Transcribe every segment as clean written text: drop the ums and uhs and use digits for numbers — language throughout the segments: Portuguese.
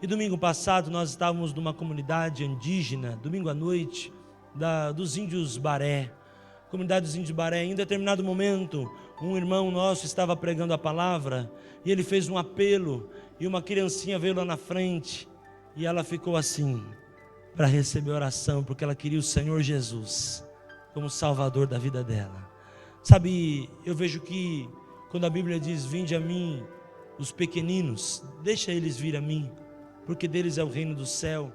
E domingo passado nós estávamos numa comunidade indígena, domingo à noite, dos índios Baré, comunidade dos índios Baré. Em determinado momento, um irmão nosso estava pregando a palavra e ele fez um apelo, e uma criancinha veio lá na frente e ela ficou assim, para receber oração, porque ela queria o Senhor Jesus como Salvador da vida dela. Sabe, eu vejo que quando a Bíblia diz: vinde a mim os pequeninos, deixa eles vir a mim, porque deles é o reino do céu.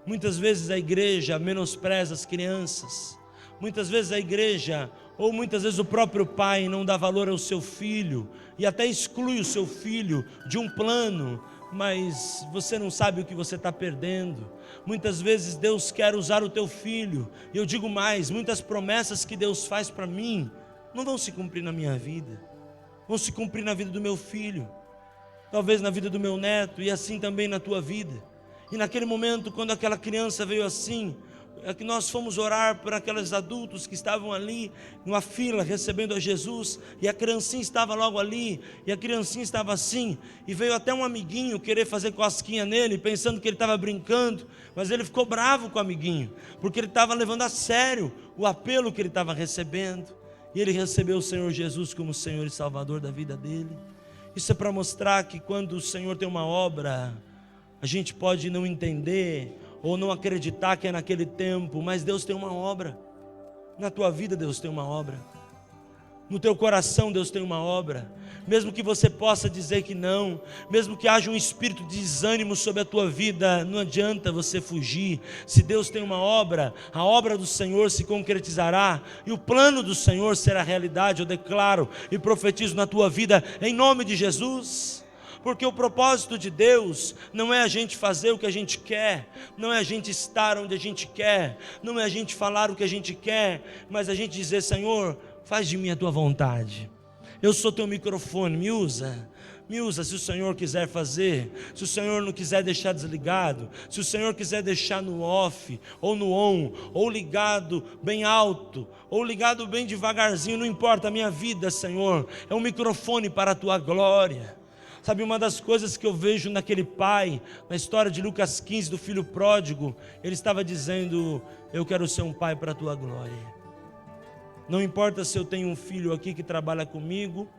Muitas vezes a igreja menospreza as crianças, muitas vezes a igreja, ou muitas vezes o próprio pai não dá valor ao seu filho, e até exclui o seu filho de um plano, mas você não sabe o que você está perdendo. Muitas vezes Deus quer usar o teu filho, e eu digo mais, muitas promessas que Deus faz para mim, não vão se cumprir na minha vida, vão se cumprir na vida do meu filho, talvez na vida do meu neto, e assim também na tua vida. E naquele momento, quando aquela criança veio assim, é que nós fomos orar por aqueles adultos que estavam ali, numa fila, recebendo a Jesus, e a criancinha estava logo ali, e a criancinha estava assim, e veio até um amiguinho querer fazer cosquinha nele, pensando que ele estava brincando, mas ele ficou bravo com o amiguinho, porque ele estava levando a sério o apelo que ele estava recebendo, e ele recebeu o Senhor Jesus como Senhor e Salvador da vida dele. Isso é para mostrar que quando o Senhor tem uma obra, a gente pode não entender ou não acreditar que é naquele tempo, mas Deus tem uma obra. Na tua vida Deus tem uma obra, no teu coração Deus tem uma obra. Mesmo que você possa dizer que não, mesmo que haja um espírito de desânimo sobre a tua vida, não adianta você fugir. Se Deus tem uma obra, a obra do Senhor se concretizará, e o plano do Senhor será realidade. Eu declaro e profetizo na tua vida, em nome de Jesus. Porque o propósito de Deus não é a gente fazer o que a gente quer, não é a gente estar onde a gente quer, não é a gente falar o que a gente quer, mas a gente dizer: Senhor, faz de mim a tua vontade. Eu sou teu microfone, me usa se o Senhor quiser fazer, se o Senhor não quiser deixar desligado, se o Senhor quiser deixar no off, ou no on, ou ligado bem alto, ou ligado bem devagarzinho, não importa, a minha vida, Senhor, é um microfone para a tua glória. Sabe, uma das coisas que eu vejo naquele pai, na história de Lucas 15, do filho pródigo, ele estava dizendo: eu quero ser um pai para a tua glória. Não importa se eu tenho um filho aqui que trabalha comigo,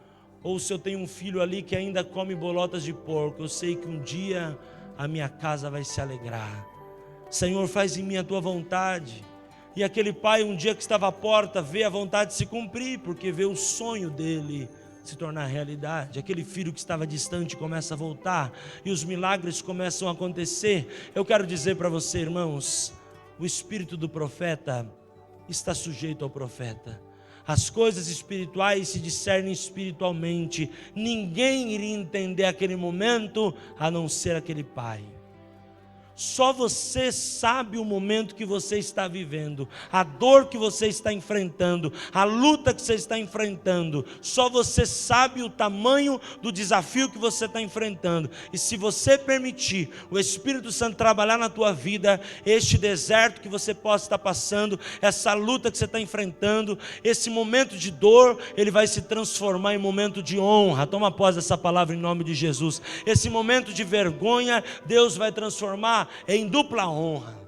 ou se eu tenho um filho ali que ainda come bolotas de porco, eu sei que um dia a minha casa vai se alegrar. Senhor, faz em mim a tua vontade. E aquele pai, um dia que estava à porta, vê a vontade se cumprir, porque vê o sonho dele se tornar realidade. Aquele filho que estava distante começa a voltar, e os milagres começam a acontecer. Eu quero dizer para você, irmãos, o espírito do profeta está sujeito ao profeta. As coisas espirituais se discernem espiritualmente. Ninguém iria entender aquele momento a não ser aquele pai. Só você sabe o momento que você está vivendo, a dor que você está enfrentando, a luta que você está enfrentando. Só você sabe o tamanho do desafio que você está enfrentando. E se você permitir o Espírito Santo trabalhar na tua vida, este deserto que você possa estar passando, essa luta que você está enfrentando, esse momento de dor, ele vai se transformar em momento de honra. Toma posse dessa palavra em nome de Jesus. Esse momento de vergonha, Deus vai transformar em dupla honra,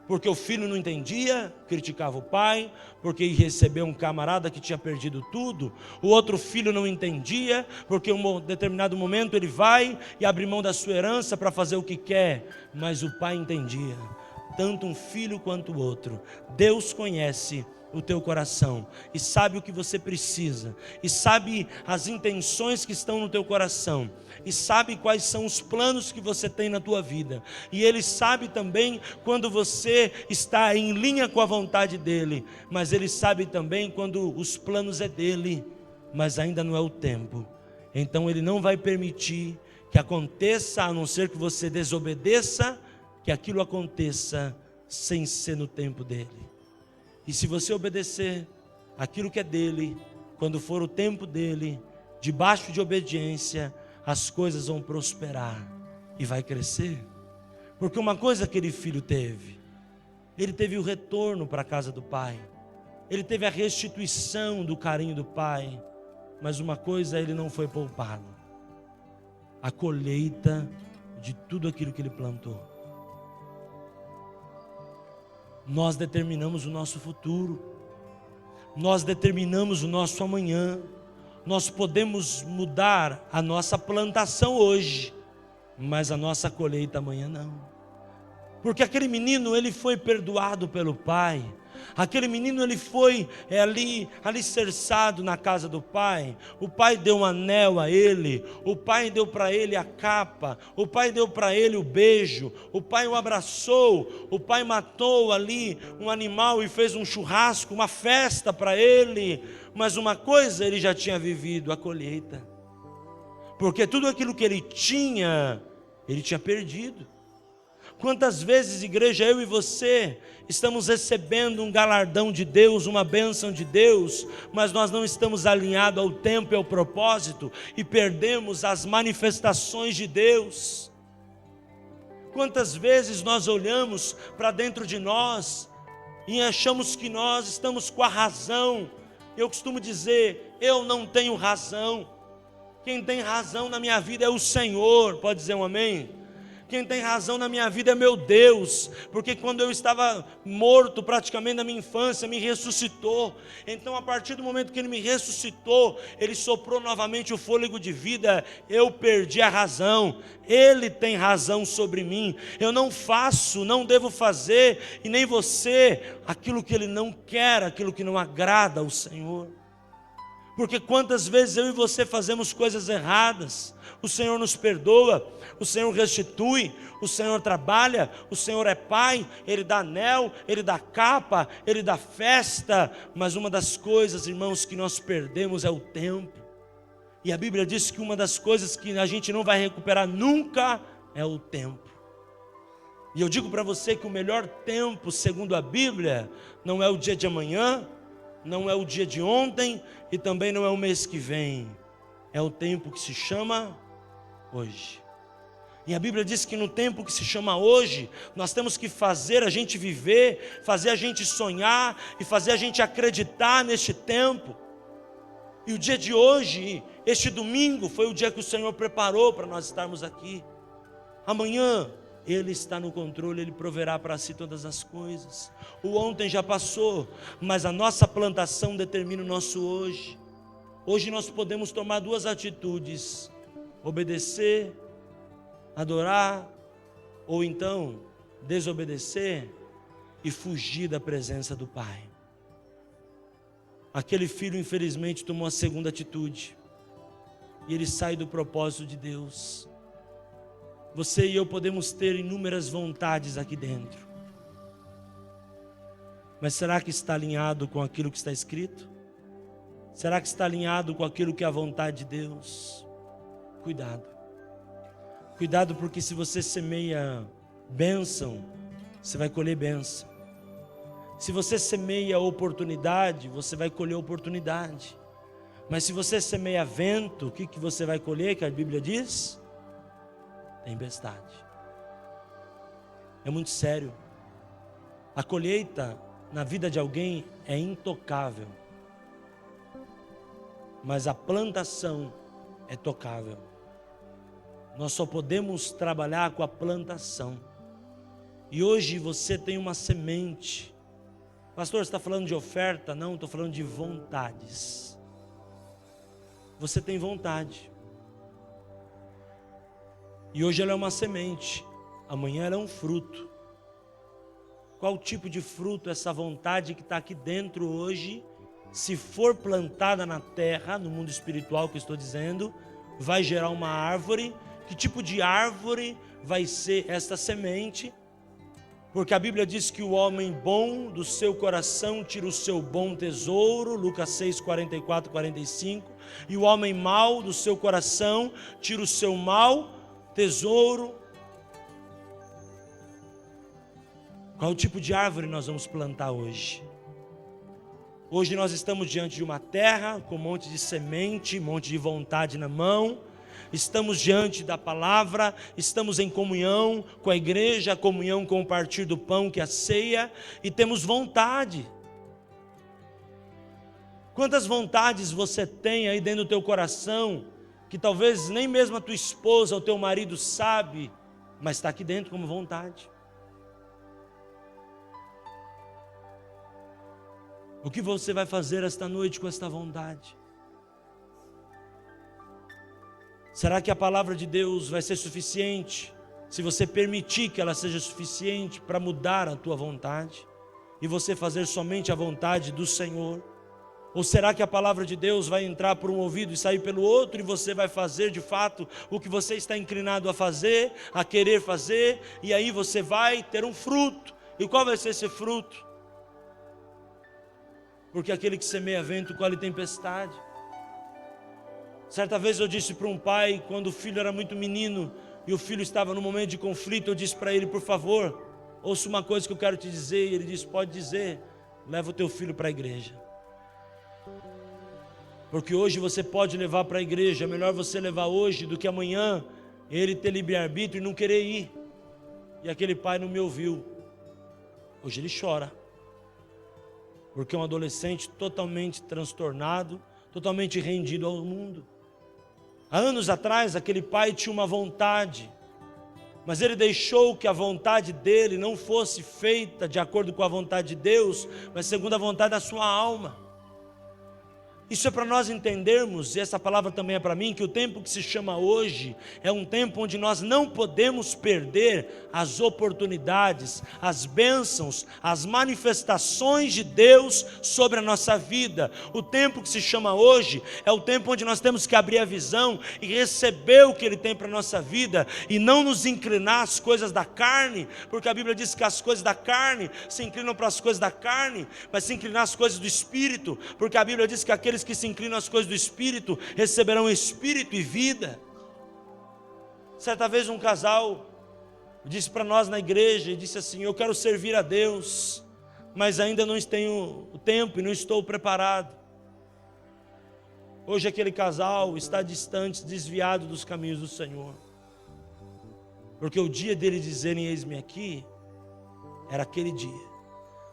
porque o filho não entendia, criticava o pai, porque recebeu um camarada que tinha perdido tudo. O outro filho não entendia, porque em um determinado momento ele vai e abre mão da sua herança para fazer o que quer, mas o pai entendia, tanto um filho quanto o outro. Deus conhece o teu coração, e sabe o que você precisa, e sabe as intenções que estão no teu coração, e sabe quais são os planos que você tem na tua vida, e Ele sabe também quando você está em linha com a vontade dEle, mas Ele sabe também quando os planos é dEle, mas ainda não é o tempo. Então Ele não vai permitir que aconteça, a não ser que você desobedeça, que aquilo aconteça sem ser no tempo dEle. E se você obedecer aquilo que é dele, quando for o tempo dele, debaixo de obediência, as coisas vão prosperar e vai crescer. Porque uma coisa aquele filho teve, ele teve o retorno para a casa do pai, ele teve a restituição do carinho do pai, mas uma coisa ele não foi poupado: a colheita de tudo aquilo que ele plantou. Nós determinamos o nosso futuro, nós determinamos o nosso amanhã. Nós podemos mudar a nossa plantação hoje, mas a nossa colheita amanhã não. Porque aquele menino, ele foi perdoado pelo pai. Aquele menino, ele foi alicerçado na casa do pai. O pai deu um anel a ele, o pai deu para ele a capa, o pai deu para ele o beijo, o pai o abraçou, o pai matou ali um animal e fez um churrasco, uma festa para ele. Mas uma coisa ele já tinha vivido, a colheita. Porque tudo aquilo que ele tinha perdido. Quantas vezes, igreja, eu e você estamos recebendo um galardão de Deus, uma bênção de Deus, mas nós não estamos alinhados ao tempo e ao propósito e perdemos as manifestações de Deus. Quantas vezes nós olhamos para dentro de nós e achamos que nós estamos com a razão. Eu costumo dizer, eu não tenho razão. Quem tem razão na minha vida é o Senhor. Pode dizer um amém? Quem tem razão na minha vida é meu Deus, porque quando eu estava morto praticamente na minha infância, me ressuscitou. Então a partir do momento que Ele me ressuscitou, Ele soprou novamente o fôlego de vida, eu perdi a razão. Ele tem razão sobre mim. Eu não faço, não devo fazer, e nem você, aquilo que Ele não quer, aquilo que não agrada ao Senhor. Porque quantas vezes eu e você fazemos coisas erradas, o Senhor nos perdoa, o Senhor restitui, o Senhor trabalha, o Senhor é Pai, Ele dá anel, Ele dá capa, Ele dá festa, mas uma das coisas, irmãos, que nós perdemos é o tempo. E a Bíblia diz que uma das coisas que a gente não vai recuperar nunca é o tempo. E eu digo para você que o melhor tempo, segundo a Bíblia, não é o dia de amanhã, não é o dia de ontem e também não é o mês que vem. É o tempo que se chama hoje. E a Bíblia diz que no tempo que se chama hoje, nós temos que fazer a gente viver, fazer a gente sonhar e fazer a gente acreditar neste tempo. E o dia de hoje, este domingo, foi o dia que o Senhor preparou para nós estarmos aqui. Amanhã Ele está no controle, Ele proverá para si todas as coisas. O ontem já passou, mas a nossa plantação determina o nosso hoje. Hoje nós podemos tomar duas atitudes: obedecer, adorar, ou então desobedecer e fugir da presença do Pai. Aquele filho infelizmente tomou a segunda atitude, e ele sai do propósito de Deus. Você e eu podemos ter inúmeras vontades aqui dentro, mas será que está alinhado com aquilo que está escrito? Será que está alinhado com aquilo que é a vontade de Deus? Cuidado. Cuidado, porque se você semeia bênção, você vai colher bênção. Se você semeia oportunidade, você vai colher oportunidade. Mas se você semeia vento, o que você vai colher, que a Bíblia diz? Tempestade. É muito sério. A colheita na vida de alguém é intocável, mas a plantação é tocável. Nós só podemos trabalhar com a plantação. E hoje você tem uma semente. Pastor, você está falando de oferta? Não, estou falando de vontades. Você tem vontade. E hoje ela é uma semente, amanhã ela é um fruto. Qual tipo de fruto essa vontade que está aqui dentro hoje, se for plantada na terra, no mundo espiritual que eu estou dizendo, vai gerar uma árvore? Que tipo de árvore vai ser esta semente? Porque a Bíblia diz que o homem bom do seu coração tira o seu bom tesouro, Lucas 6, 44, 45, e o homem mau do seu coração tira o seu mau tesouro. Qual tipo de árvore nós vamos plantar hoje? Hoje nós estamos diante de uma terra com um monte de semente, um monte de vontade na mão. Estamos diante da palavra, estamos em comunhão com a igreja, comunhão com o partir do pão, que é a ceia, e temos vontade. Quantas vontades você tem aí dentro do teu coração, que talvez nem mesmo a tua esposa ou teu marido sabe, mas está aqui dentro como vontade. O que você vai fazer esta noite com esta vontade? Será que a palavra de Deus vai ser suficiente, se você permitir que ela seja suficiente para mudar a tua vontade, e você fazer somente a vontade do Senhor? Ou será que a palavra de Deus vai entrar por um ouvido e sair pelo outro, e você vai fazer de fato o que você está inclinado a fazer, a querer fazer, e aí você vai ter um fruto? E qual vai ser esse fruto? Porque aquele que semeia vento colhe tempestade. Certa vez eu disse para um pai, quando o filho era muito menino, e o filho estava num momento de conflito, eu disse para ele: por favor, ouça uma coisa que eu quero te dizer. E ele disse: pode dizer. Leva o teu filho para a igreja. Porque hoje você pode levar para a igreja, é melhor você levar hoje do que amanhã ele ter livre-arbítrio e não querer ir. E aquele pai não me ouviu. Hoje ele chora, porque é um adolescente totalmente transtornado, totalmente rendido ao mundo. Há anos atrás, aquele pai tinha uma vontade, mas ele deixou que a vontade dele não fosse feita de acordo com a vontade de Deus, mas segundo a vontade da sua alma. Isso é para nós entendermos, e essa palavra também é para mim, que o tempo que se chama hoje é um tempo onde nós não podemos perder as oportunidades, as bênçãos, as manifestações de Deus sobre a nossa vida. O tempo que se chama hoje é o tempo onde nós temos que abrir a visão e receber o que Ele tem para a nossa vida, e não nos inclinar às coisas da carne, porque a Bíblia diz que as coisas da carne se inclinam para as coisas da carne, mas se inclinar às coisas do Espírito, porque a Bíblia diz que aqueles que se inclinam às coisas do Espírito receberão Espírito e vida. Certa vez um casal disse para nós na igreja, e disse assim: eu quero servir a Deus, mas ainda não tenho o tempo e não estou preparado. Hoje aquele casal está distante, desviado dos caminhos do Senhor, porque o dia deles dizerem eis-me aqui, era aquele dia.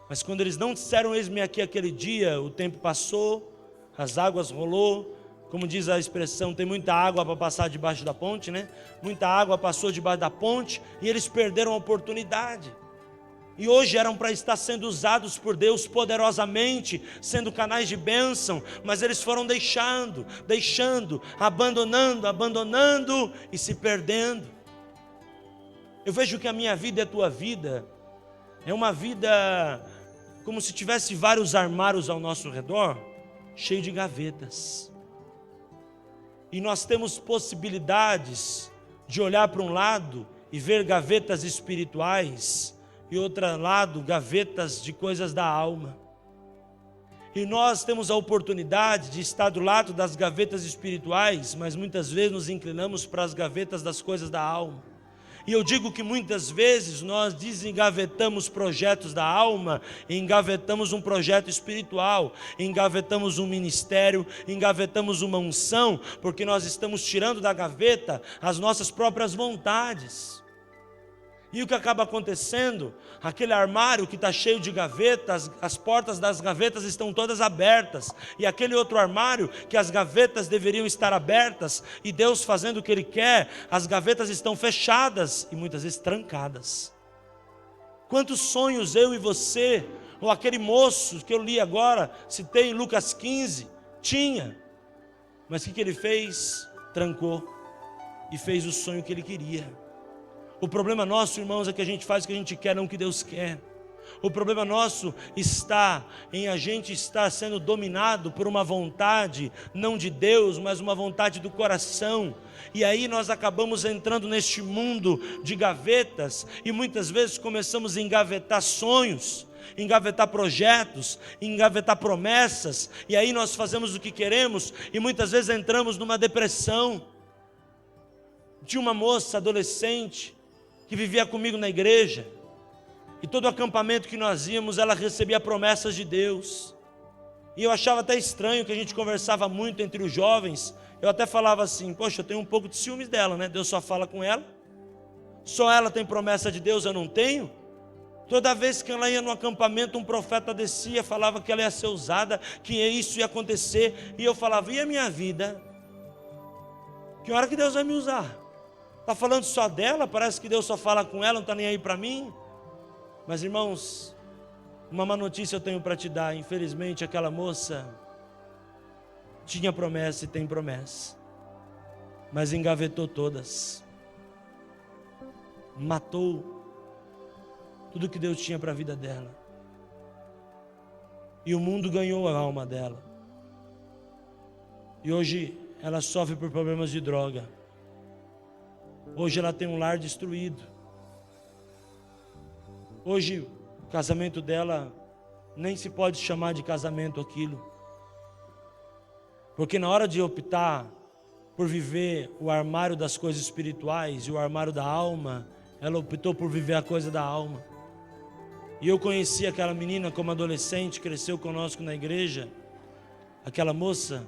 Mas quando eles não disseram eis-me aqui aquele dia, o tempo passou, as águas rolou, como diz a expressão, tem muita água para passar debaixo da ponte, né? Muita água passou debaixo da ponte, e eles perderam a oportunidade. E hoje eram para estar sendo usados por Deus poderosamente, sendo canais de bênção, mas eles foram deixando, abandonando e se perdendo. Eu vejo que a minha vida e a tua vida é uma vida como se tivesse vários armários ao nosso redor, cheio de gavetas. E nós temos possibilidades de olhar para um lado e ver gavetas espirituais, e outro lado, gavetas de coisas da alma. E nós temos a oportunidade de estar do lado das gavetas espirituais, mas muitas vezes nos inclinamos para as gavetas das coisas da alma. E eu digo que muitas vezes nós desengavetamos projetos da alma, e engavetamos um projeto espiritual, engavetamos um ministério, engavetamos uma unção, porque nós estamos tirando da gaveta as nossas próprias vontades. E o que acaba acontecendo? Aquele armário que está cheio de gavetas, as portas das gavetas estão todas abertas, e aquele outro armário que as gavetas deveriam estar abertas, e Deus fazendo o que Ele quer, as gavetas estão fechadas e muitas vezes trancadas. Quantos sonhos eu e você, ou aquele moço que eu li agora, citei em Lucas 15, tinha, mas o que ele fez? Trancou e fez o sonho que ele queria. O problema nosso, irmãos, é que a gente faz o que a gente quer, não o que Deus quer. O problema nosso está em a gente estar sendo dominado por uma vontade, não de Deus, mas uma vontade do coração. E aí nós acabamos entrando neste mundo de gavetas, e muitas vezes começamos a engavetar sonhos, engavetar projetos, engavetar promessas, e aí nós fazemos o que queremos, e muitas vezes entramos numa depressão. Tinha uma moça adolescente que vivia comigo na igreja, e todo acampamento que nós íamos, ela recebia promessas de Deus, e eu achava até estranho que a gente conversava muito entre os jovens. Eu até falava assim: poxa, eu tenho um pouco de ciúmes dela, né? Deus só fala com ela, só ela tem promessa de Deus, eu não tenho. Toda vez que ela ia no acampamento, um profeta descia, falava que ela ia ser usada, que isso ia acontecer, e eu falava: e a minha vida? Que hora que Deus vai me usar? Está falando só dela, parece que Deus só fala com ela, não está nem aí para mim. Mas irmãos, uma má notícia eu tenho para te dar. Infelizmente aquela moça tinha promessa e tem promessa, mas engavetou todas, matou tudo que Deus tinha para a vida dela. E o mundo ganhou a alma dela. E hoje ela sofre por problemas de droga. Hoje ela tem um lar destruído. Hoje o casamento dela nem se pode chamar de casamento aquilo. Porque na hora de optar por viver o armário das coisas espirituais e o armário da alma, ela optou por viver a coisa da alma. E eu conheci aquela menina como adolescente, cresceu conosco na igreja. Aquela moça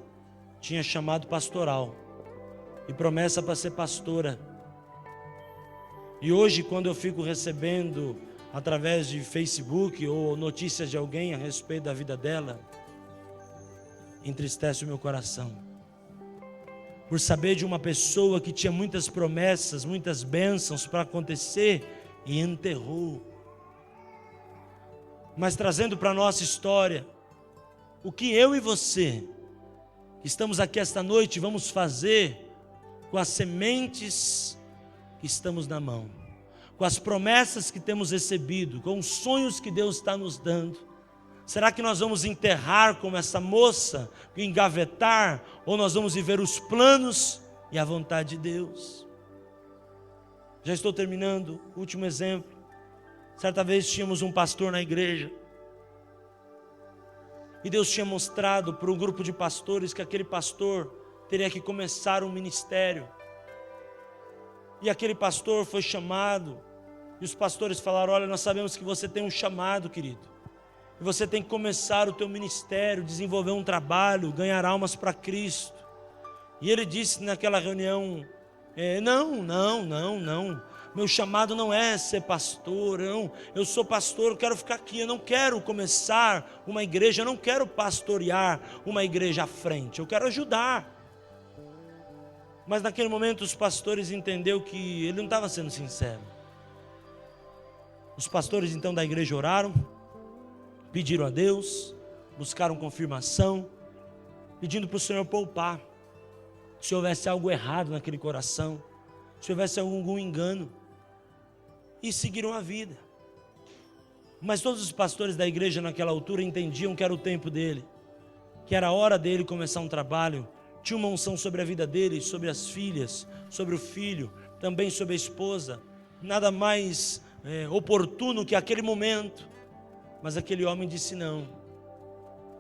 tinha chamado pastoral e promessa para ser pastora. E hoje, quando eu fico recebendo através de Facebook ou notícias de alguém a respeito da vida dela, entristece o meu coração, por saber de uma pessoa que tinha muitas promessas, muitas bênçãos para acontecer e enterrou. Mas trazendo para a nossa história, o que eu e você, que estamos aqui esta noite, vamos fazer com as sementes que estamos na mão, com as promessas que temos recebido, com os sonhos que Deus está nos dando. Será que nós vamos enterrar como essa moça, engavetar, ou nós vamos viver os planos e a vontade de Deus? Já estou terminando, último exemplo. Certa vez tínhamos um pastor na igreja, e Deus tinha mostrado para um grupo de pastores que aquele pastor teria que começar um ministério. E aquele pastor foi chamado, e os pastores falaram: olha, nós sabemos que você tem um chamado, querido, e você tem que começar o teu ministério, desenvolver um trabalho, ganhar almas para Cristo. E ele disse naquela reunião: não, meu chamado não é ser pastor, não. Eu sou pastor, eu quero ficar aqui, eu não quero começar uma igreja, eu não quero pastorear uma igreja à frente, eu quero ajudar. Mas naquele momento os pastores entenderam que ele não estava sendo sincero. Os pastores então da igreja oraram, pediram a Deus, buscaram confirmação, pedindo para o Senhor poupar, se houvesse algo errado naquele coração, se houvesse algum engano, e seguiram a vida. Mas todos os pastores da igreja naquela altura entendiam que era o tempo dele, que era a hora dele começar um trabalho. Tinha uma unção sobre a vida dele, sobre as filhas, sobre o filho, também sobre a esposa. Nada mais oportuno que aquele momento. Mas aquele homem disse não.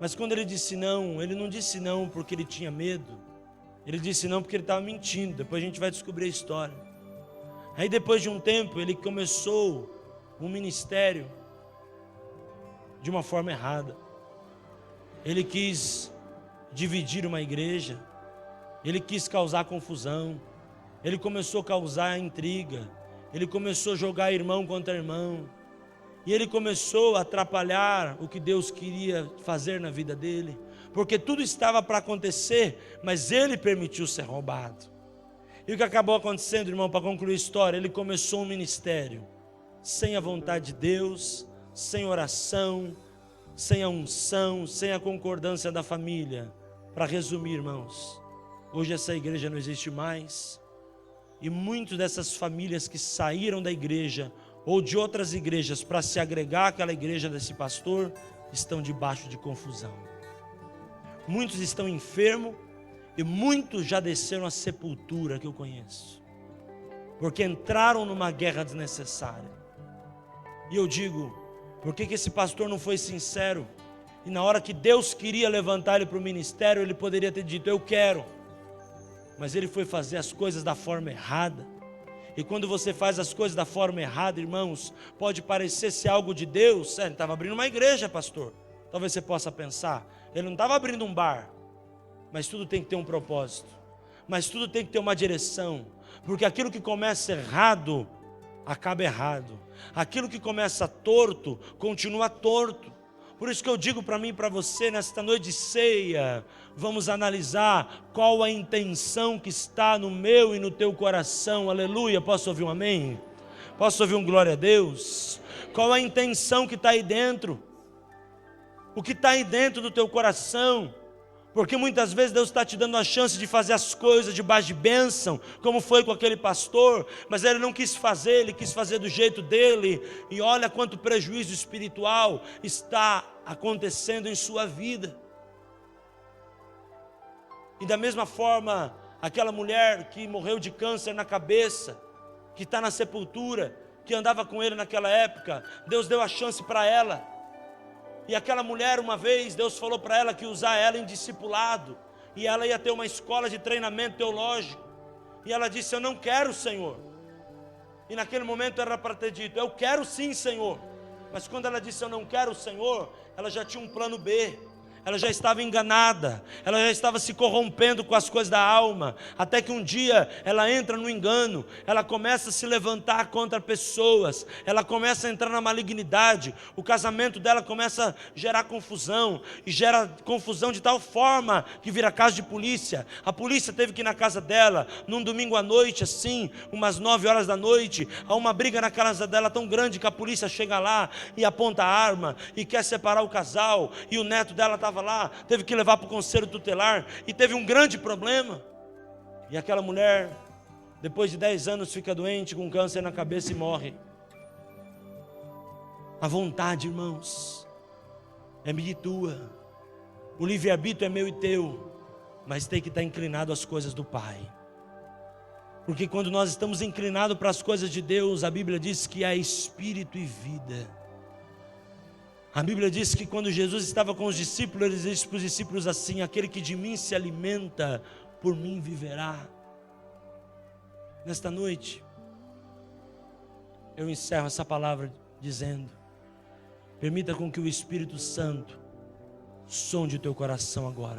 Mas quando ele disse não, ele não disse não porque ele tinha medo. Ele disse não porque ele estava mentindo. Depois a gente vai descobrir a história. Aí depois de um tempo ele começou um ministério de uma forma errada. Ele quis dividir uma igreja, ele quis causar confusão, ele começou a causar intriga, ele começou a jogar irmão contra irmão, e ele começou a atrapalhar o que Deus queria fazer na vida dele, porque tudo estava para acontecer, mas ele permitiu ser roubado. E o que acabou acontecendo, irmão, para concluir a história, ele começou um ministério sem a vontade de Deus, sem oração, sem a unção, sem a concordância da família. Para resumir, irmãos, hoje essa igreja não existe mais, e muitas dessas famílias que saíram da igreja ou de outras igrejas para se agregar àquela igreja desse pastor, estão debaixo de confusão. Muitos estão enfermos, e muitos já desceram à sepultura, que eu conheço, porque entraram numa guerra desnecessária. E eu digo, por que esse pastor não foi sincero? E na hora que Deus queria levantar ele para o ministério, ele poderia ter dito: eu quero. Mas ele foi fazer as coisas da forma errada. E quando você faz as coisas da forma errada, irmãos, pode parecer ser algo de Deus. Ele estava abrindo uma igreja, pastor. Talvez você possa pensar, ele não estava abrindo um bar. Mas tudo tem que ter um propósito, mas tudo tem que ter uma direção, porque aquilo que começa errado, acaba errado. Aquilo que começa torto, continua torto, Por isso que eu digo para mim e para você, nesta noite de ceia, vamos analisar qual a intenção que está no meu e no teu coração. Aleluia, posso ouvir um amém? Posso ouvir um glória a Deus? Qual a intenção que está aí dentro? O que está aí dentro do teu coração? Porque muitas vezes Deus está te dando a chance de fazer as coisas debaixo de bênção, como foi com aquele pastor, mas ele não quis fazer, ele quis fazer do jeito dele, e olha quanto prejuízo espiritual está acontecendo em sua vida. E da mesma forma, aquela mulher que morreu de câncer na cabeça, que está na sepultura, que andava com ele naquela época, Deus deu a chance para ela. E aquela mulher, uma vez, Deus falou para ela que ia usar ela em discipulado, e ela ia ter uma escola de treinamento teológico, e ela disse: eu não quero, Senhor. E naquele momento era para ter dito: eu quero sim, Senhor. Mas quando ela disse: eu não quero, Senhor, ela já tinha um plano B. Ela já estava enganada, ela já estava se corrompendo com as coisas da alma, até que um dia ela entra no engano, ela começa a se levantar contra pessoas, ela começa a entrar na malignidade, o casamento dela começa a gerar confusão, e gera confusão de tal forma que vira caso de polícia. A polícia teve que ir na casa dela, num domingo à noite, assim, umas 9 horas da noite, há uma briga na casa dela tão grande que a polícia chega lá e aponta a arma, e quer separar o casal, e o neto dela estava lá, teve que levar para o conselho tutelar, e teve um grande problema, e aquela mulher, depois de 10 anos, fica doente, com câncer na cabeça e morre. A vontade, irmãos, é minha e tua, o livre-arbítrio é meu e teu, mas tem que estar inclinado às coisas do Pai, porque quando nós estamos inclinados para as coisas de Deus, a Bíblia diz que há espírito e vida. A Bíblia diz que quando Jesus estava com os discípulos, ele disse para os discípulos assim: aquele que de mim se alimenta, por mim viverá. Nesta noite, eu encerro essa palavra dizendo: permita com que o Espírito Santo sonde o teu coração agora.